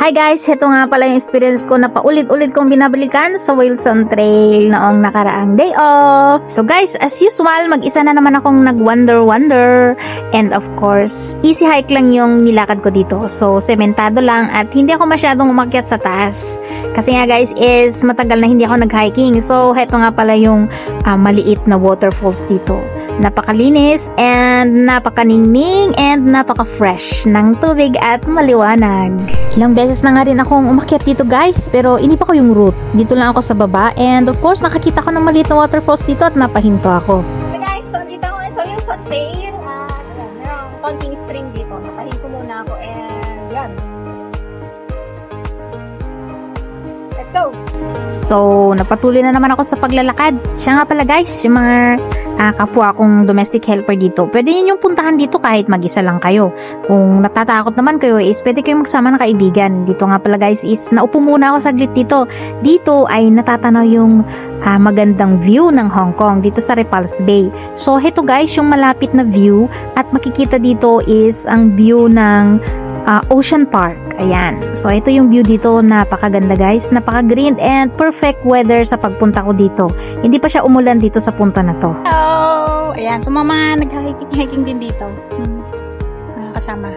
Hi guys, heto nga pala yung experience ko na paulit-ulit kong binabalikan sa Wilson Trail noong nakaraang day off. So guys, as usual, mag-isa na naman akong nag-wander. And of course, easy hike lang yung nilakad ko dito. So, sementado lang at hindi ako masyadong umakyat sa taas. Kasi nga guys, is matagal na hindi ako nag-hiking. So, heto nga pala yung maliit na waterfalls dito. Napakalinis and napakaningning and napaka-fresh ng tubig at maliwanag. Ilang beses na nga rin akong umakyat dito guys, pero iniba ko yung route. Dito lang ako sa baba and of course nakakita ko ng maliit na waterfalls dito at napahinto ako. Hey guys, so dito ako ito yung sa trail. Merong konting stream dito. Napahinto muna ako and yan. Let's go! So, napatuloy na naman ako sa paglalakad. Siya nga pala guys, yung mga kapwa kong domestic helper dito. Pwede yun yung puntahan dito kahit mag-isa lang kayo. Kung natatakot naman kayo is pwede kayong magsama ng kaibigan. Dito nga pala guys is naupo muna ako saglit dito. Dito ay natatanaw yung magandang view ng Hong Kong dito sa Repulse Bay. So, heto guys yung malapit na view at makikita dito is ang view ng Ocean Park. Ayan. So, ito yung view dito. Napakaganda guys. Napaka-green and perfect weather sa pagpunta ko dito. Hindi pa siya umulan dito sa punta na to. Hello! Ayan. So, mga nag-hiking din dito. Kasama.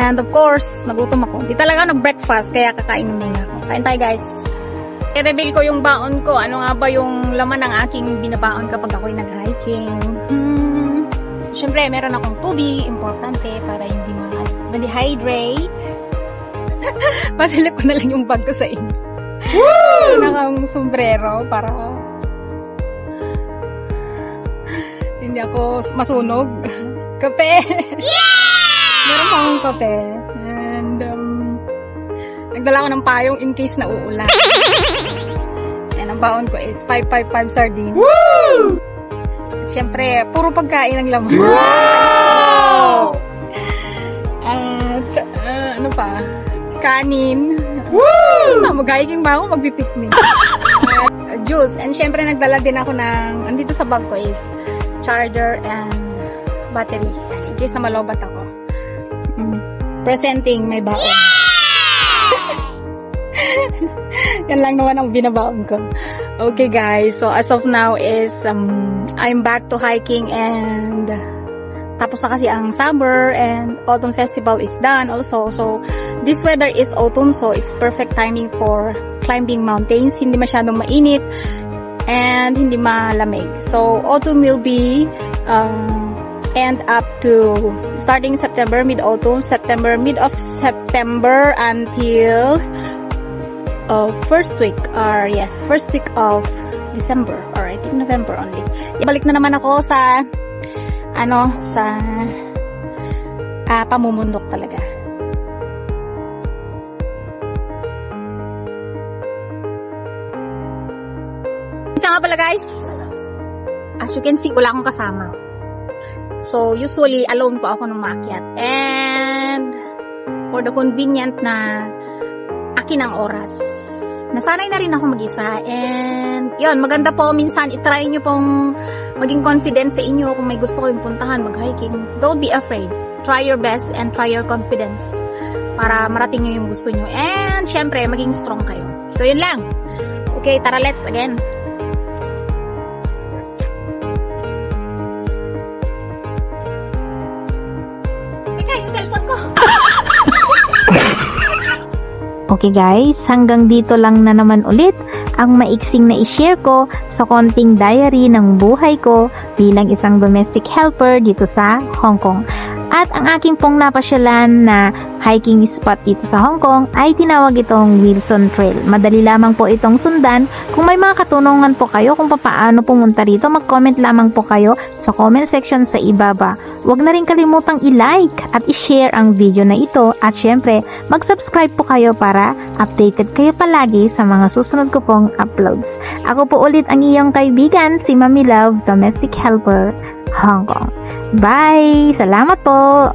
And of course, nagutom ako. Di talaga nag-breakfast, kaya kakain muna ako. Kain tayo guys. I-reveal ko yung baon ko. Ano nga ba yung laman ng aking binabaon kapag ako'y nag-hiking? Siyempre, meron akong tubig, importante, para hindi ma-dehydrate. Pasilip ko na lang yung bag ko sa inyo. Woo! Nakang sombrero, para hindi ako masunog. Kape! Yeah! Meron pa akong kape. And, nagdala ko ng payong in case na uulan. And ang baon ko is 555 sardines. Woo! Siyempre, puro pagkain ang laman. Wow! At, ano pa? Kanin. Woo! Mag-hiking ba ako? Mag-picnic. At, juice. And siyempre, nagdala din ako ng, andito sa bag ko is charger and battery. In case na malobat ako. Presenting, may baon. Yeah! Yan lang naman ang binabaon ko. Okay guys, so as of now is I'm back to hiking and tapos na kasi ang summer and autumn festival is done also. So this weather is autumn, so it's perfect timing for climbing mountains. Hindi masyadong mainit and hindi malamig. So autumn will be end up to starting September, mid-autumn, mid of September until first week of December, or I think November only. Balik na naman ako sa pamumundok talaga. Isa nga pala guys, as you can see, wala akong kasama. So usually alone po ako nung maakyat, and for the convenient na akin ang oras, nasanay na rin ako mag-isa. And yun, maganda po minsan itry nyo pong maging confident sa inyo. Kung may gusto kayong puntahan, mag-hiking, don't be afraid. Try your best and try your confidence para marating nyo yung gusto nyo. And syempre, maging strong kayo. So yun lang. Okay, tara, let's again. Teka, yung cellphone ko. Okay guys, hanggang dito lang na naman ulit ang maiksing na i-share ko sa konting diary ng buhay ko bilang isang domestic helper dito sa Hong Kong. At ang aking pong napasyalan na hiking spot dito sa Hong Kong ay tinawag itong Wilson Trail. Madali lamang po itong sundan. Kung may mga katunungan po kayo kung paano pumunta rito, mag-comment lamang po kayo sa comment section sa ibaba. Huwag na rin kalimutang i-like at i-share ang video na ito. At syempre, mag-subscribe po kayo para updated kayo palagi sa mga susunod ko pong uploads. Ako po ulit ang iyong kaibigan, si Mami Love, Domestic Helper, Hong Kong. Bye! Salamat po!